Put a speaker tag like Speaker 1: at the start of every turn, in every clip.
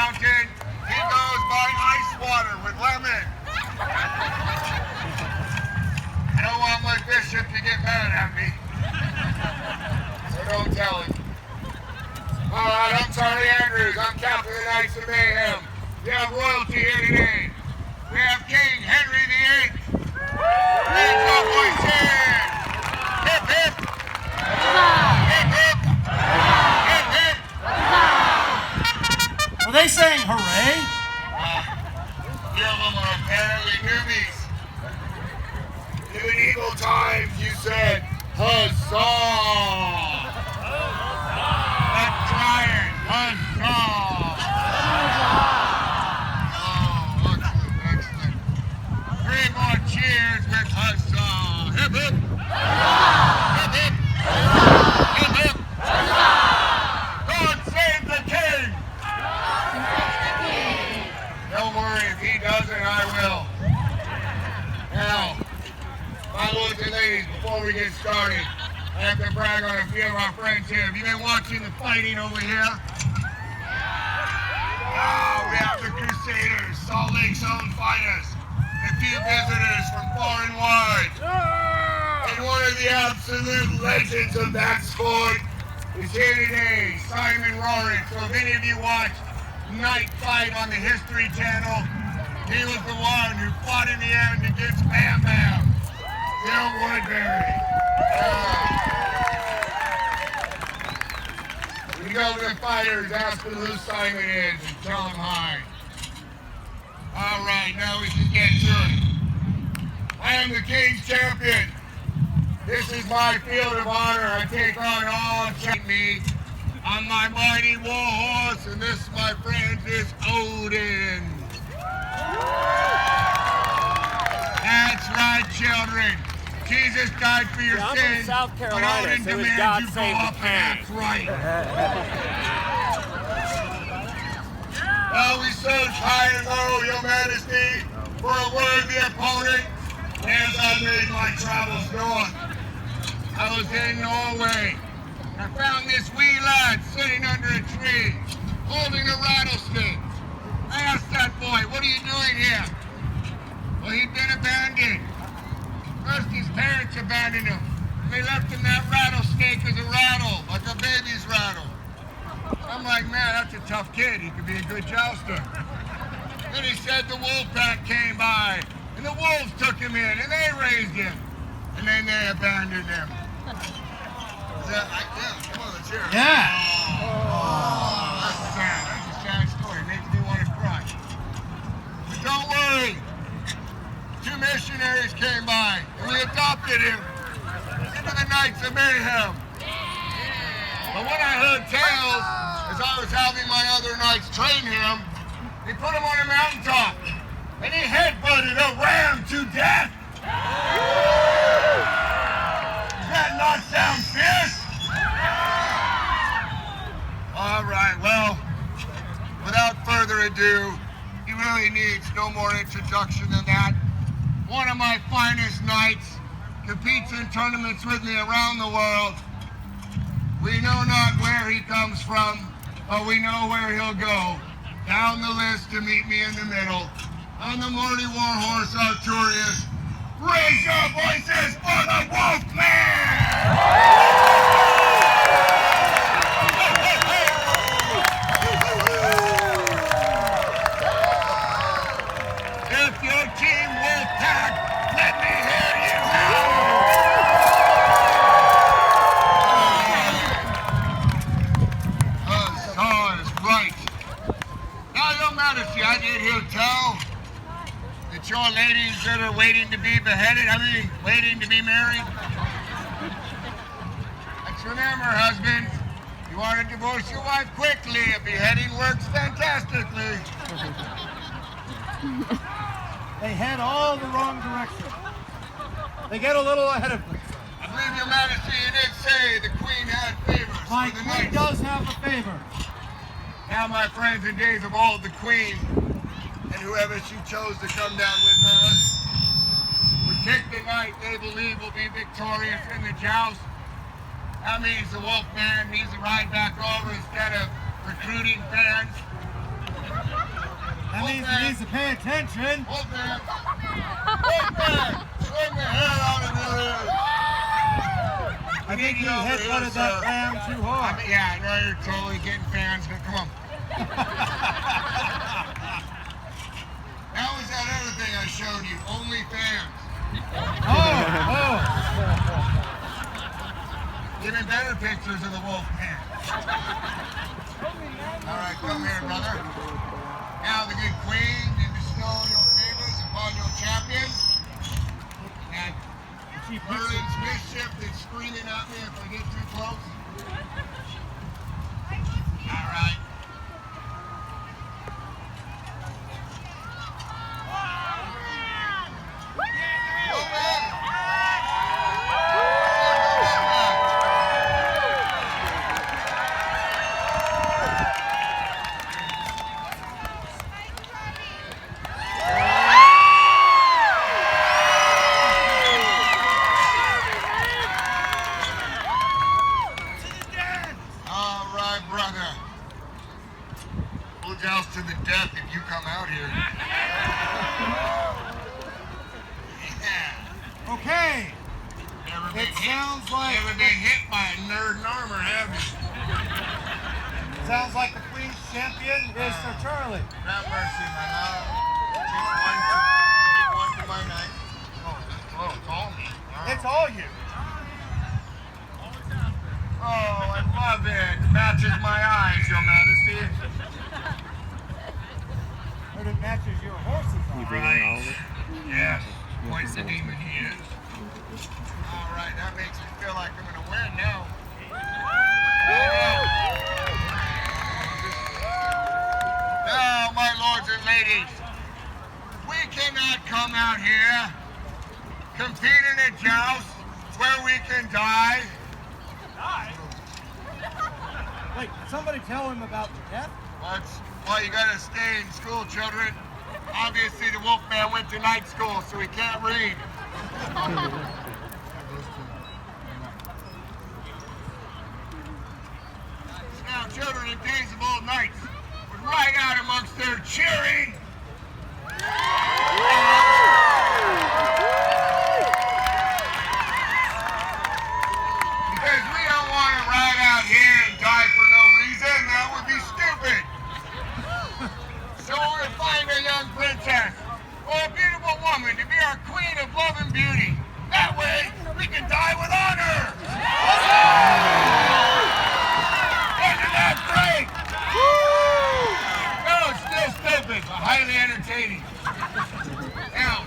Speaker 1: mountain, he goes by ice water with lemon. I don't want my bishop to get mad at me. So don't tell him. Alright, I'm Charlie Andrews. I'm captain of the Knights of Mayhem. We have royalty here today. We have King Henry VIII. Raise your voices! Hip hip! Hip hip! Hip hip!
Speaker 2: Are they saying hooray?
Speaker 1: You of them are apparently newbies. In medieval times, you said, huzzah! Let's try it. Huzzah! Oh, excellent. Three more cheers with huzzah. Hip hip! Hip hip! Hip hip! God save the king! Don't worry, if he doesn't, I will. Now, my lords and ladies, before we get started, I have to brag on a few of our friends here. Have you been watching the fighting over here? Oh, we have the Crusaders, Salt Lake's own finest, a few visitors from far and wide. And one of the absolute legends of that sport is here today, Simon Rory. So if any of you watched Night Fight on the History Channel, he was the one who fought in the end against Bam Bam, Bill Woodbury. We go to the fighters, ask them who Simon is, and tell them hi. All right, now we can get to it. I am the King's champion. This is my field of honor. I take on all check me. On my mighty war horse, and this, my friends, is Odin. That's right, children. Jesus died for your
Speaker 3: I'm
Speaker 1: sins,
Speaker 3: from South Carolina,
Speaker 1: but Odin
Speaker 3: so it's
Speaker 1: demands
Speaker 3: God
Speaker 1: you go
Speaker 3: save the
Speaker 1: up, and that's
Speaker 3: king.
Speaker 1: right. Well, we search high and low, your majesty, for a worthy opponent as I made my travels north. I was in Norway. I found this wee lad sitting under a tree, holding a rattlesnake. I asked that boy, what are you doing here? Well, he'd been abandoned. First, his parents abandoned him. They left him that rattlesnake as a rattle, like a baby's rattle. I'm like, man, that's a tough kid. He could be a good jouster. Then he said the wolf pack came by, and the wolves took him in, and they raised him. And then they abandoned him. Yeah, come on, let's hear it.
Speaker 2: Yeah.
Speaker 1: Oh, that's sad. That's a sad story. It makes me want to cry. But don't worry. Two missionaries came by, and we adopted him into the Knights of Mayhem. But when I heard tales, as I was having my other knights train him, they put him on a mountaintop, and he headbutted a ram to death. Does that not sound fierce? All right, well, without further ado, he really needs no more introduction than that. One of my finest knights, competes in tournaments with me around the world. We know not where he comes from, but we know where he'll go. Down the list to meet me in the middle. On the mighty war horse Arturius. Raise your voices for the Wolfman! If your team will pack, let me hear you howl! Huzzah is right. Now, Your Majesty, I did hear tell that your ladies that are waiting to be beheaded, waiting to be married. Let's remember, husbands, you want to divorce your wife quickly. A beheading works fantastically.
Speaker 2: They head all the wrong direction. They get a little ahead of themselves.
Speaker 1: I believe, Your Majesty, you did say the Queen had favors
Speaker 2: My
Speaker 1: for the
Speaker 2: queen
Speaker 1: knights.
Speaker 2: does have a favor.
Speaker 1: Now, my friends, in days of old, the Queen and whoever she chose to come down with her would pick the knight they believe will be victorious in the joust. That means the Wolfman needs to ride back over instead of recruiting fans.
Speaker 2: That means he needs to pay attention.
Speaker 1: Wolfman! Wolfman! Swing the hair out of your ears!
Speaker 2: I think he headbutted that ram too hard.
Speaker 1: Yeah, I know you're totally getting fans, but come on. That was that other thing I showed you, only fans.
Speaker 2: Oh!
Speaker 1: Even better pictures of the Wolfman. All right, come here, brother. Now the good queen, you bestow your favors upon your champion. And Merlin's mischief is screaming at me if I get too close. All right. Joust to the death if you come out here. Yeah.
Speaker 2: Okay.
Speaker 1: It sounds like never been hit by a nerd in armor, have you?
Speaker 2: Sounds like the Queen's champion is Sir Charlie.
Speaker 1: Have mercy, my love. Take one to my knife. Oh, it's all me. Wow.
Speaker 2: It's all you.
Speaker 1: Oh, I love it. Matches my eyes, Your Majesty.
Speaker 2: But it matches your horse's eyes.
Speaker 1: Right. Yes. Quite the demon he is. All right, that makes me feel like I'm going to win now. Now, my lords and ladies, we cannot come out here, compete in a joust where we can die.
Speaker 2: Die? Wait, did somebody tell him about death?
Speaker 1: That's why you gotta stay in school, children. Obviously, the Wolfman went to night school, so he can't read. Now, children in days of old knights would ride out amongst their cheering. Because we don't want to ride out here and die for no reason. That would be stupid. So we're going to find a young princess or a beautiful woman to be our queen of love and beauty. That way, we can die with honor. Isn't that great? No, it's still stupid, but highly entertaining. Now,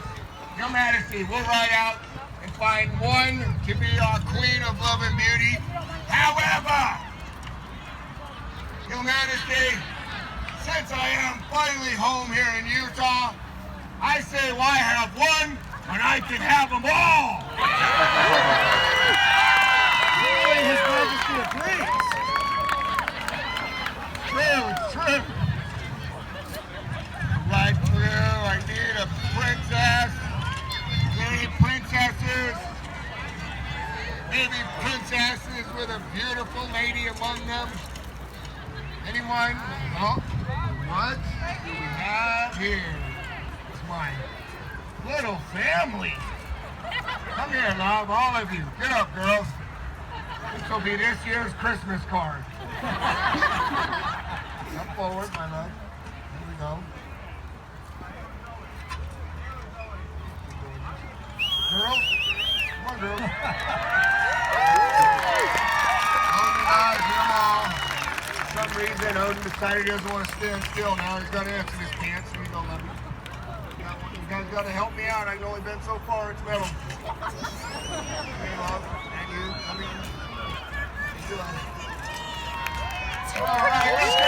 Speaker 1: Your Majesty, we'll ride out and find one to be our queen of love and beauty. However, Your Majesty, since I am finally home here in Utah, I say why have one when I can have them all?
Speaker 2: Surely His Majesty agrees.
Speaker 1: True, it's true. Right through, I need a princess. Any princesses? Maybe princesses with a beautiful lady among them? Anyone? No? What do we have here? It's my little family. Come here, love, all of you. Get up, girls. This will be this year's Christmas card. Come forward, my love. Here we go. Girls? Come on, girls. Odin eyes, come on. For some reason, Odin decided he doesn't want to stand still now. He's got ants in his pants. Here you go, love. You guys got to help me out. I've only been so far. It's metal. Hey, love. And you. Come in. All right, let's go.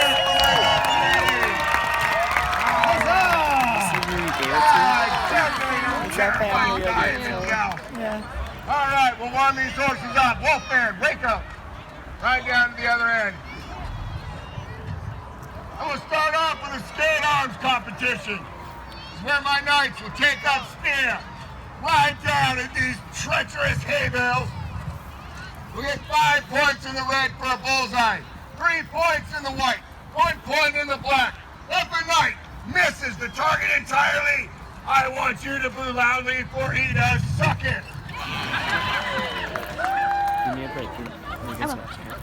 Speaker 3: Yeah.
Speaker 1: All right, we'll warm these horses up. Wolfman, wake up. Right down to the other end. I'm going to start off with a skate arms competition. This is where my knights will take up spear, ride down at these treacherous hay bales. We'll get 5 points in the red for a bullseye, 3 points in the white, 1 point in the black. If a knight misses the target entirely, I want you to boo loudly for he does suck it.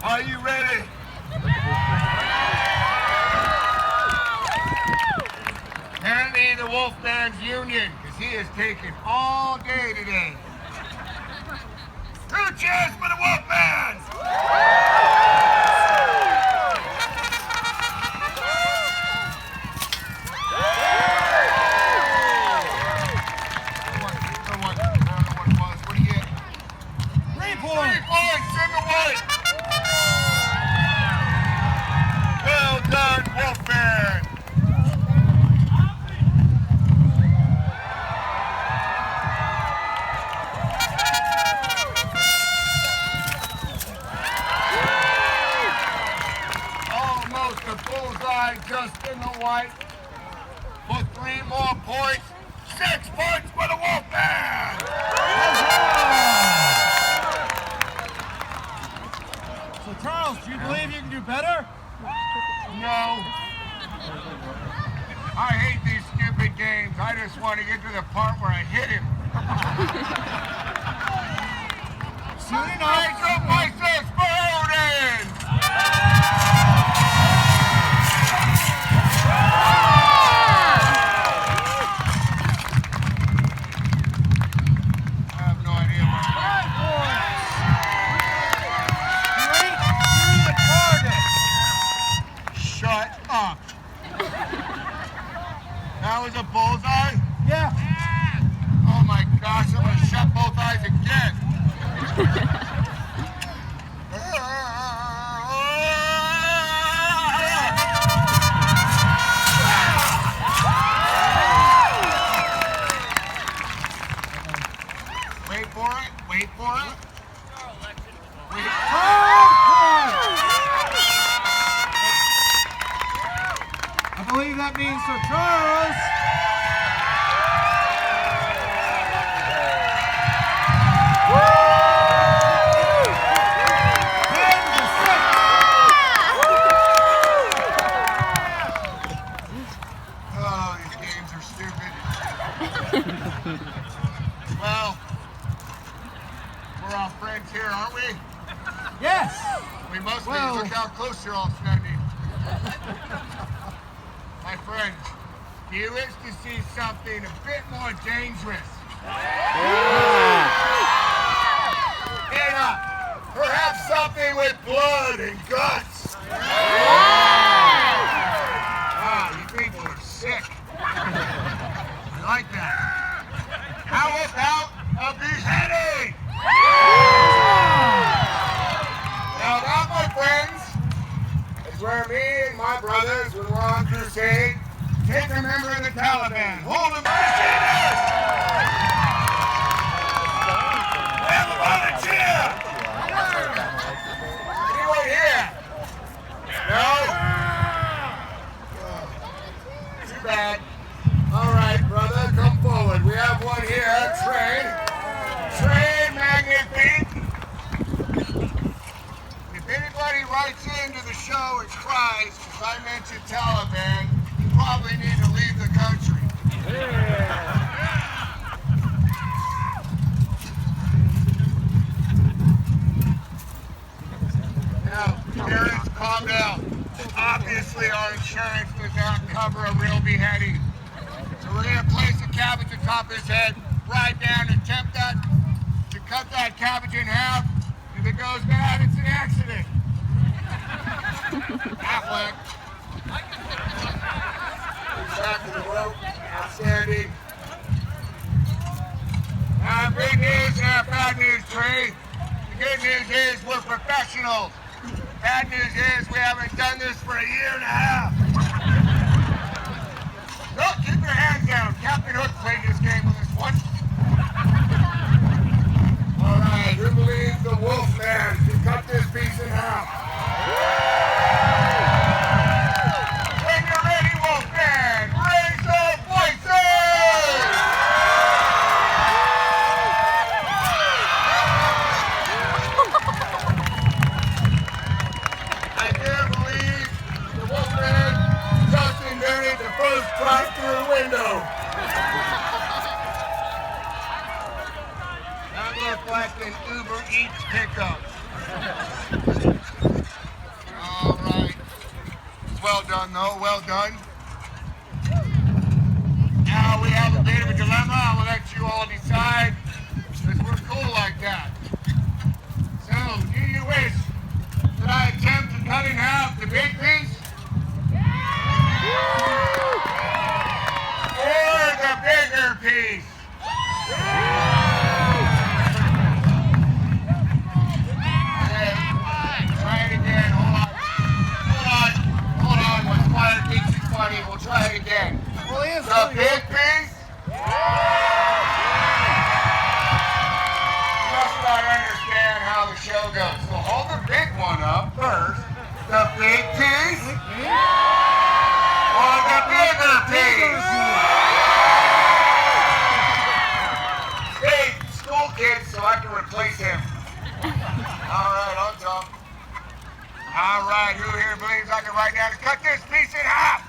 Speaker 1: Are you ready? Apparently the Wolfman's union, because he is taking all day today. 2 cheers for the Wolfman! Well done, Renfaire! Almost a bullseye just in the white. For 3 more points. 6 points for the Wolfman!
Speaker 2: So Charles, do you believe you can do better?
Speaker 1: No. I hate these stupid games. I just want to get to the part where I hit him.
Speaker 2: Soon enough.
Speaker 1: Nitro Vice exploding! I have no idea what Shut up. That was a bullseye?
Speaker 2: Yeah.
Speaker 1: Oh my gosh, I'm gonna shut both eyes again. Wait for it, wait for it. Wait.
Speaker 2: I believe that means Sir Charles.
Speaker 1: Oh, these games are stupid. Well, we're all friends here, aren't we?
Speaker 2: Yes.
Speaker 1: We must be.
Speaker 2: Well.
Speaker 1: Look how close you're all standing. My friends, do you wish to see something a bit more dangerous? Yeah. Perhaps something with blood and guts. Wow, you people are sick. I like that. How about a beheading? Now that, my friends, is where me and my brothers, when we're on crusade, take a member of the Taliban, hold him machinist! We have a volunteer! Anyone here? No? Too bad. All right, brother, come forward. We have one here, Trey. Trey Magnifique. If anybody writes into the show and cries because I mentioned Taliban, you probably need to leave the country. Now, parents, calm down. Obviously, our insurance does not cover a real beheading. So we're going to place a cabbage atop his head, ride down, and attempt to cut that cabbage in half. If it goes bad, it's an accident. Affleck. Back to the rope. Outstanding. Good news and bad news, Trey. The good news is we're professionals. Bad news is we haven't done this for a year and a half. No, keep your hands down. Captain Hook played this game with us once. All right, who believes the Wolfman can cut this piece in half? When you're ready, Wolfman, raise your voices! I can't believe the Wolfman just invented the first drive-through window. That looked like an Uber Eats pickup. All right. It's well done, though. Well done. Now we have a bit of a dilemma. I will let you all decide, because we're cool like that. So, do you wish that I attempt to cut in half the big piece? Or the bigger piece? Okay, try it again. Hold on. When Squire thinks it's funny, we'll try it again.
Speaker 2: Well, he is
Speaker 1: The big piece? You must not understand how the show goes. So hold the big one up first. The big piece? Or the bigger piece? Hey, school kids, so I can replace him. All right, on top. All right, who here believes I can right now cut this piece in half?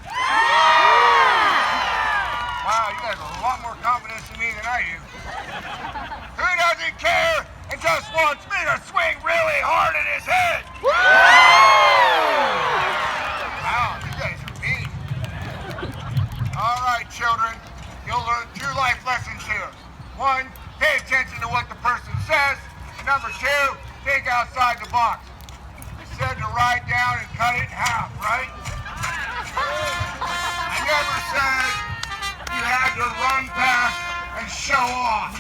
Speaker 1: Wow, you guys have a lot more confidence in me than I do. Who doesn't care and just wants me to swing really hard at his head? Wow, you guys are mean. All right, children, you'll learn 2 life lessons here. 1, pay attention to what the person says. And number 2, think outside the box. I said to write down and cut it in half, right? I never said you had to run past and show off.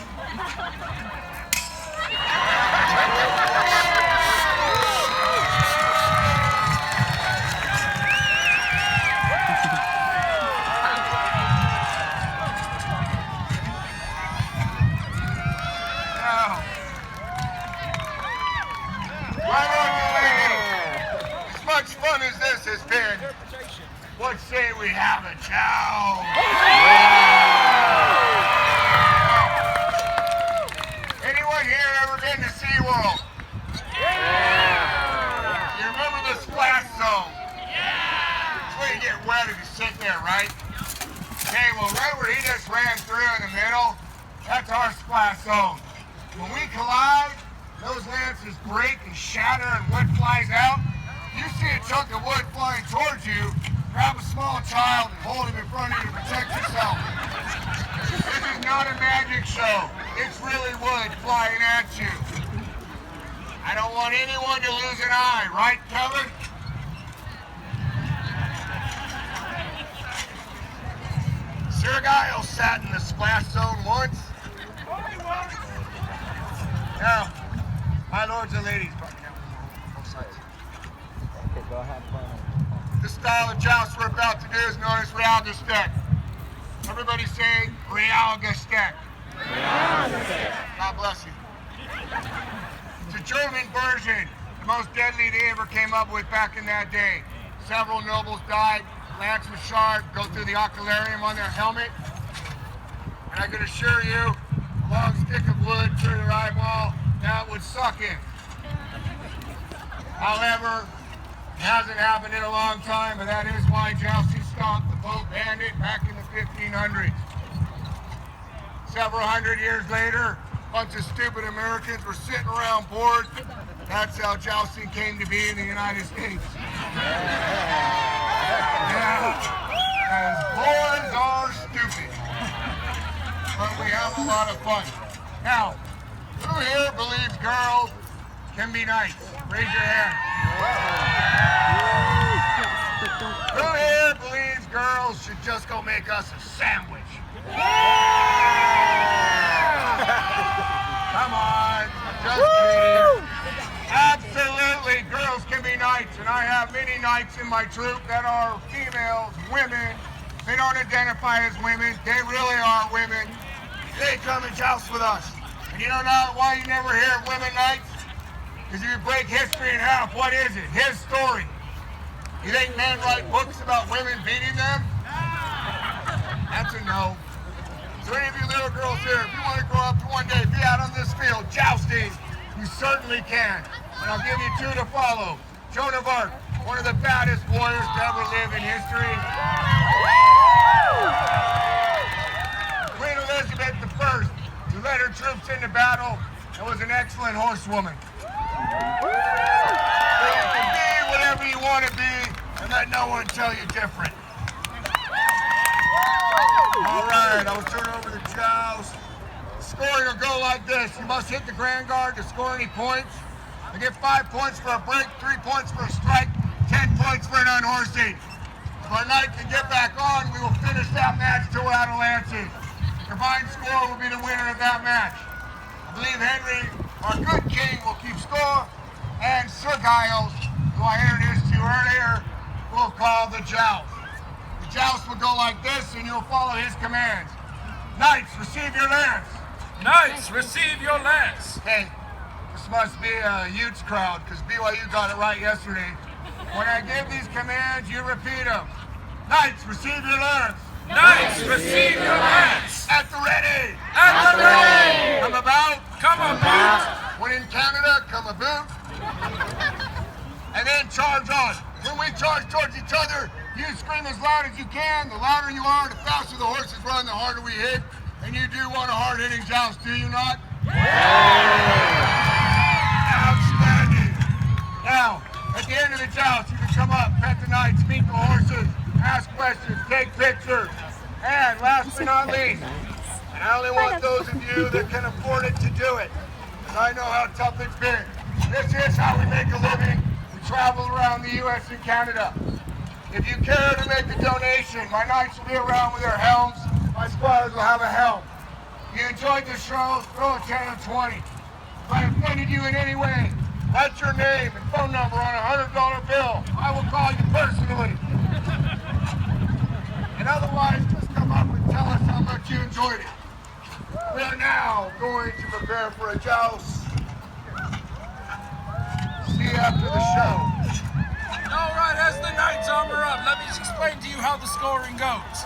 Speaker 1: Now, why don't you ladies, as much fun as this has been, let's say we have a chow. Anyone here ever been to SeaWorld? You remember the splash zone? It's where you get wet if you sit there, right? Okay, well, right where he just ran through in the middle, that's our splash zone. When we collide, those lances break and shatter and wood flies out. You see a chunk of wood flying towards you, grab a small child and hold him in front of you to protect yourself. This is not a magic show. It's really wood flying at you. I don't want anyone to lose an eye, right, Kevin? Sir Giles sat in the splash zone once. Now, my lords and ladies, both sides.
Speaker 3: Okay, go ahead.
Speaker 1: The style of joust we're about to do is known as Realgestek. Everybody say Realgestek. God bless you. It's a German version, the most deadly they ever came up with back in that day. Several nobles died, lance was sharp, go through the occularium on their helmet. And I can assure you, a long stick of wood through their eyeball, that would suck in. However, it hasn't happened in a long time, but that is why jousting stopped. The Pope banned it back in the 1500s. Several hundred years later, a bunch of stupid Americans were sitting around bored. That's how jousting came to be in the United States. Yeah, as boys are stupid. But we have a lot of fun. Now, who here believes girls can be nice? Raise your hand. Who here believes girls should just go make us a sandwich? Come on, just kidding. Absolutely, girls can be knights, and I have many knights in my troop that are females, women. They don't identify as women. They really are women. They come and joust with us. And you know why you never hear of women knights? Because if you break history in half, what is it? His story. You think men write books about women beating them? That's a no. So any of you little girls here, if you want to grow up to one day be out on this field jousting, you certainly can. And I'll give you 2 to follow. Joan of Arc, one of the baddest warriors to ever live in history. led her troops into battle and was an excellent horsewoman. So you can be whatever you want to be and let no one tell you different. All right, I will turn over the joust. Scoring will go like this. You must hit the grand guard to score any points. You get 5 points for a break, 3 points for a strike, 10 points for an unhorsing. If our knight can get back on, we will finish that match till we're out of lances. The combined score will be the winner of that match. I believe Henry, our good king, will keep score, and Sir Giles, who I introduced to you earlier, will call the joust. The joust will go like this, and you'll follow his commands. Knights, receive your lance.
Speaker 4: Knights, receive your lance.
Speaker 1: Hey, this must be a Utes crowd, because BYU got it right yesterday. When I give these commands, you repeat them. Knights, receive your lance.
Speaker 4: Knights, receive your lance.
Speaker 1: At the ready.
Speaker 4: At the ready.
Speaker 1: Come about.
Speaker 4: Come about.
Speaker 1: When in Canada, come about. And then charge on. When we charge towards each other, you scream as loud as you can. The louder you are, the faster the horses run, the harder we hit. And you do want a hard-hitting joust, do you not? Outstanding. Now, at the end of the joust, you can come up, pet the knights, meet the horses, ask questions, take pictures. And last but not least, I only want those of you that can afford it to do it. Because I know how tough it's been. This is how we make a living. We travel around the U.S. and Canada. If you care to make a donation, my knights will be around with their helms. My squires will have a helm. If you enjoyed the show, throw a 10 or 20. If I offended you in any way, write your name and phone number on a $100 bill. I will call you personally. And otherwise, just come up and tell us how much you enjoyed it. We are now going to prepare for a joust. See you after the show.
Speaker 4: All right, as the knights armor up, let me just explain to you how the scoring goes.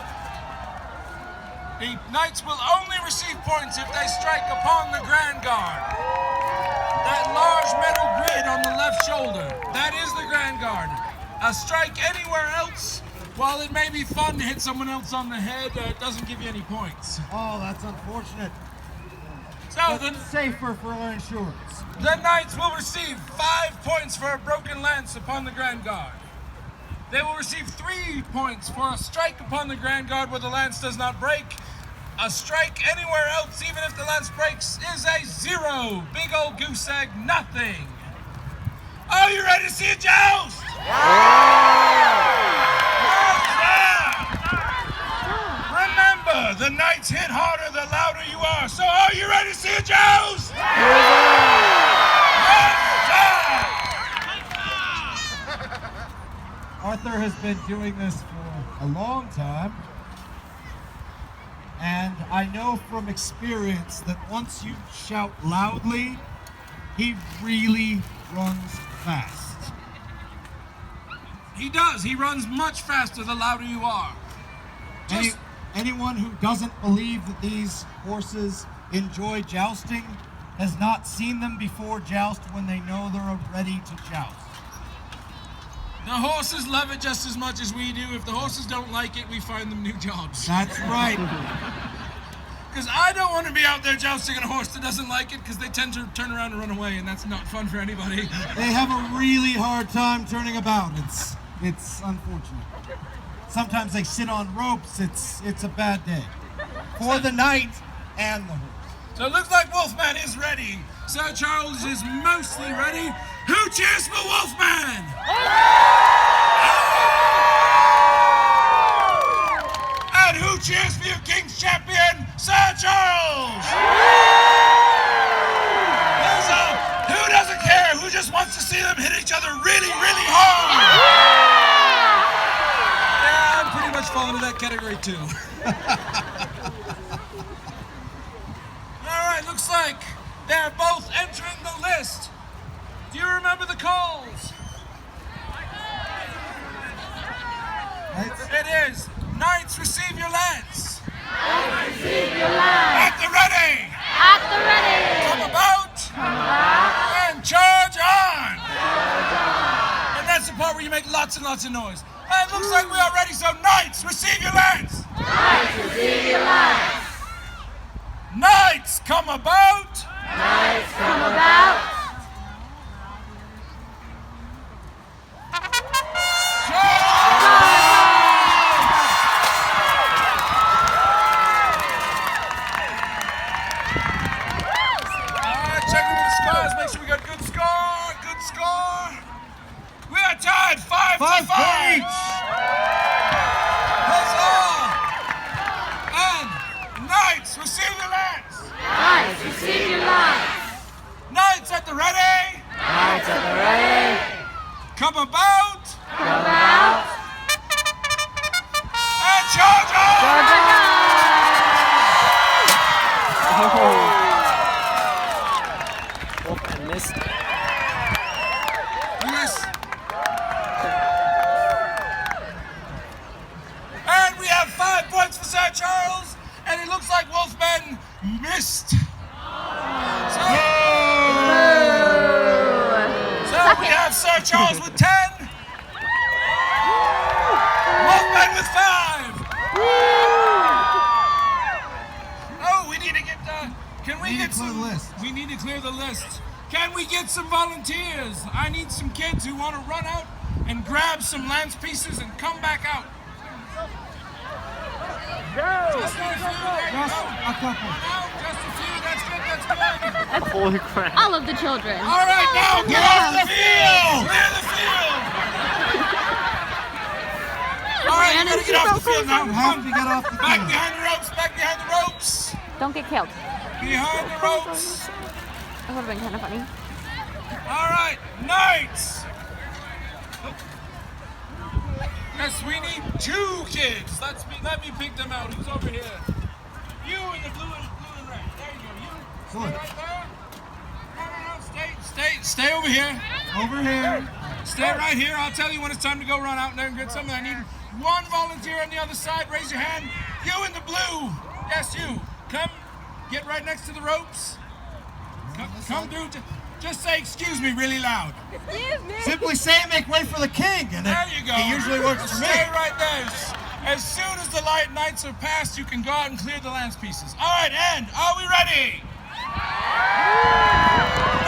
Speaker 4: The knights will only receive points if they strike upon the grand guard. That large metal grid on the left shoulder, that is the grand guard. A strike anywhere else, while it may be fun to hit someone else on the head, it doesn't give you any points.
Speaker 2: Oh, that's unfortunate.
Speaker 4: So
Speaker 2: But safer for our insurance.
Speaker 4: the knights will receive 5 points for a broken lance upon the grand guard. They will receive 3 points for a strike upon the grand guard where the lance does not break. A strike anywhere else, even if the lance breaks, is a 0. Big old goose egg, nothing. Are you ready to see a joust? Remember, the knights hit harder the louder you are. So are you ready to see a joust?
Speaker 2: Arthur has been doing this for a long time. And I know from experience that once you shout loudly, he really runs fast.
Speaker 4: He does. He runs much faster the louder you are.
Speaker 2: Anyone who doesn't believe that these horses enjoy jousting has not seen them before joust when they know they're ready to joust.
Speaker 4: The horses love it just as much as we do. If the horses don't like it, we find them new jobs.
Speaker 2: That's right.
Speaker 4: Because I don't want to be out there jousting on a horse that doesn't like it, because they tend to turn around and run away, and that's not fun for anybody.
Speaker 2: They have a really hard time turning about. It's unfortunate. Sometimes they sit on ropes. It's a bad day for the knight and the horse.
Speaker 4: So it looks like Wolfman is ready. Sir Charles is mostly ready. Who cheers for Wolfman? And who cheers for your King's champion, Sir Charles? Who doesn't care? Who just wants to see them hit each other really, really hard? Yeah, I'm pretty much falling into that category too. All right, looks like they're both entering the list. Do you remember the calls? It is, knights receive your lance.
Speaker 5: Knights receive your lance.
Speaker 4: At the ready.
Speaker 5: At the ready.
Speaker 4: Come about.
Speaker 5: Come about.
Speaker 4: And charge on.
Speaker 5: Charge on.
Speaker 4: And that's the part where you make lots and lots of noise. And it looks like we are ready, so knights receive your lance.
Speaker 5: Knights receive your lance.
Speaker 4: Knights come about. Come about.
Speaker 5: Come out.
Speaker 4: And charge on.
Speaker 3: Oh, I missed.
Speaker 4: Yes. And we have 5 points for Sir Charles, and it looks like Wolfman missed. So we have Sir Charles with 10, Wolfman with 5. Oh, we need to get can we get some? We need to clear the list. Can we get some volunteers? I need some kids who want to run out and grab some lance pieces and come back out. Just a few. There you go.
Speaker 2: A couple.
Speaker 4: Just a few. That's good. That's good.
Speaker 3: Holy crap.
Speaker 5: All of the children.
Speaker 4: All right, now get off the field. Clear the field. All right, you gotta get off the field now.
Speaker 2: How did you get off the
Speaker 4: Back
Speaker 2: field?
Speaker 4: behind the ropes. Back behind the ropes.
Speaker 5: Don't get killed.
Speaker 4: Behind the ropes.
Speaker 5: That would have been kind of funny.
Speaker 4: All right, knights. Yes, we need 2 kids. Let me pick them out. Who's over here? You in the blue and red. There you go. You stay right there. No. Stay over here.
Speaker 2: Over here.
Speaker 4: Stay right here. I'll tell you when it's time to go run out there and get something. I need 1 volunteer on the other side. Raise your hand. You in the blue. Yes, you. Come. Get right next to the ropes. Come through. Just say excuse me really loud.
Speaker 5: Excuse me.
Speaker 2: Simply say make way for the king, and
Speaker 4: There you go.
Speaker 2: it usually works for me.
Speaker 4: Stay right there. As soon as the light knights are passed, you can go out and clear the lance pieces. All right, and are we ready?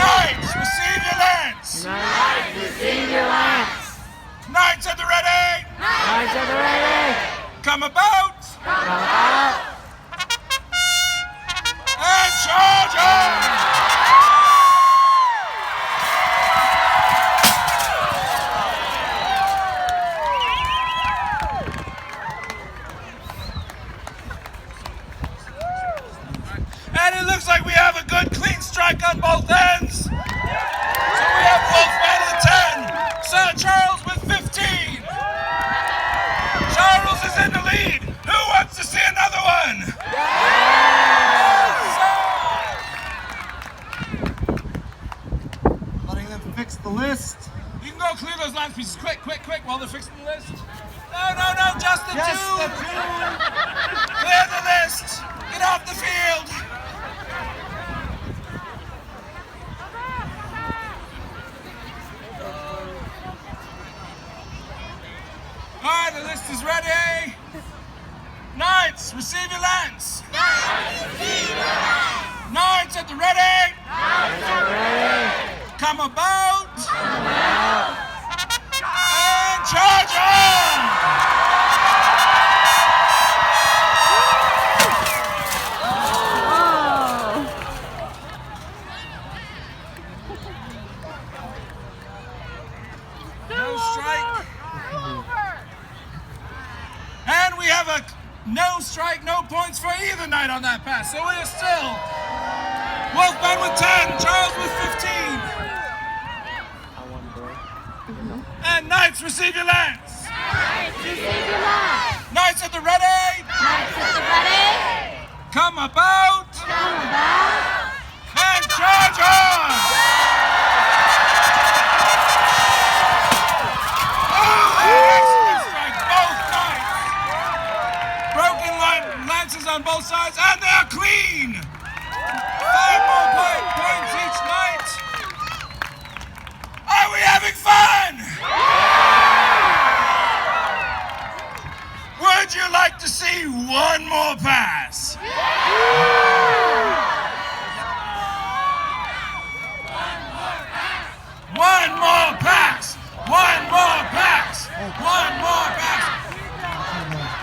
Speaker 4: Knights, receive your lance.
Speaker 5: Knights, receive your lance.
Speaker 4: Knights at the ready.
Speaker 5: Knights at the ready.
Speaker 4: Come about.
Speaker 5: Come out.
Speaker 4: And charge on. And it looks like we have a good clean strike on both ends. So we have Wolfman with 10, Sir Charles with 15. Charles is in the lead. Who wants to see another one?
Speaker 2: Letting them fix the list.
Speaker 4: You can go clear those lance pieces. Quick, while they're fixing the list. No, just the 2. Clear the list. Get off the field. All right, the list is ready. Knights, receive your lance. Knights at the ready. Come about. And charge on. No strike. And we have a no strike, no points for either knight on that pass. So we are still Wolfman with 10, Charles with 15. And knights, receive your lance.
Speaker 5: Knights, receive your lance.
Speaker 4: Knights at the ready.
Speaker 5: Knights at the ready.
Speaker 4: Come about.
Speaker 5: Come about.
Speaker 4: And charge on. Excellent strike, both knights. Broken lances on both sides, and they're clean. 5 more points each night. Are we having fun? Would you like to see one more pass? One more pass. One more pass. One more pass.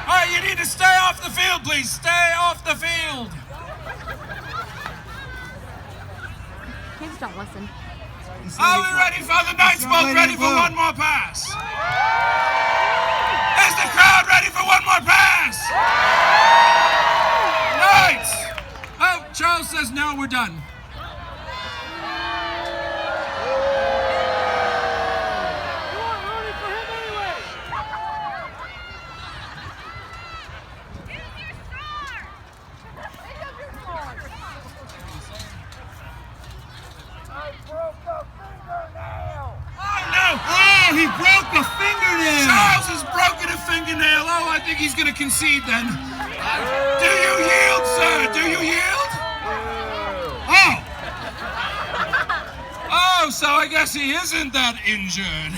Speaker 4: All right, you need to stay off the field, please. Stay off the field.
Speaker 5: Kids don't listen.
Speaker 4: Are we ready for the knights? Both ready for one more pass? Is the crowd ready for one more pass? Knights! Oh, Charles says no, we're done. think he's going to concede then. Do you yield, sir? Do you yield? Oh! Oh, so I guess he isn't that injured.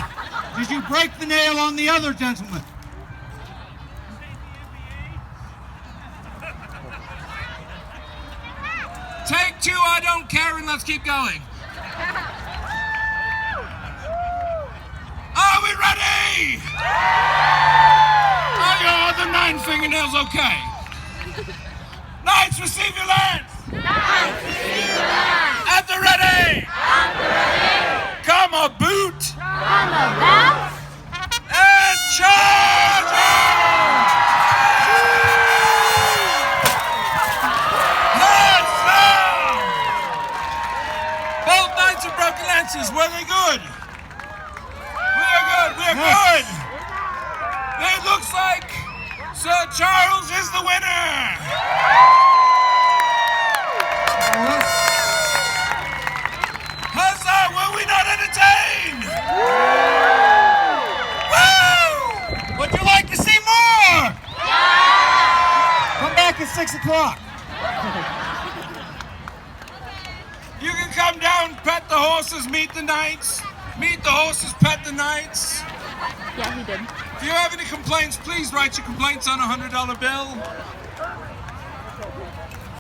Speaker 2: Did you break the nail on the other gentleman?
Speaker 4: Take two, I don't care, and let's keep going. Are we ready? Are your other 9 fingernails okay? Knights, receive your lance!
Speaker 5: Knights, receive your lance!
Speaker 4: At the ready!
Speaker 5: At the ready!
Speaker 4: Come a boot!
Speaker 5: Come about!
Speaker 4: And charge! Hands down! Both knights have broken lances. Were they good? We are good. We are good. It looks like Sir Charles is the winner. Huzzah! Were we not entertained? Woo!
Speaker 2: Would you like to see more? Come back at 6 o'clock.
Speaker 4: You can come down, pet the horses, meet the knights. Meet the horses, pet the knights.
Speaker 5: Yeah, he did.
Speaker 4: If you have any complaints, please write your complaints on a $100 bill.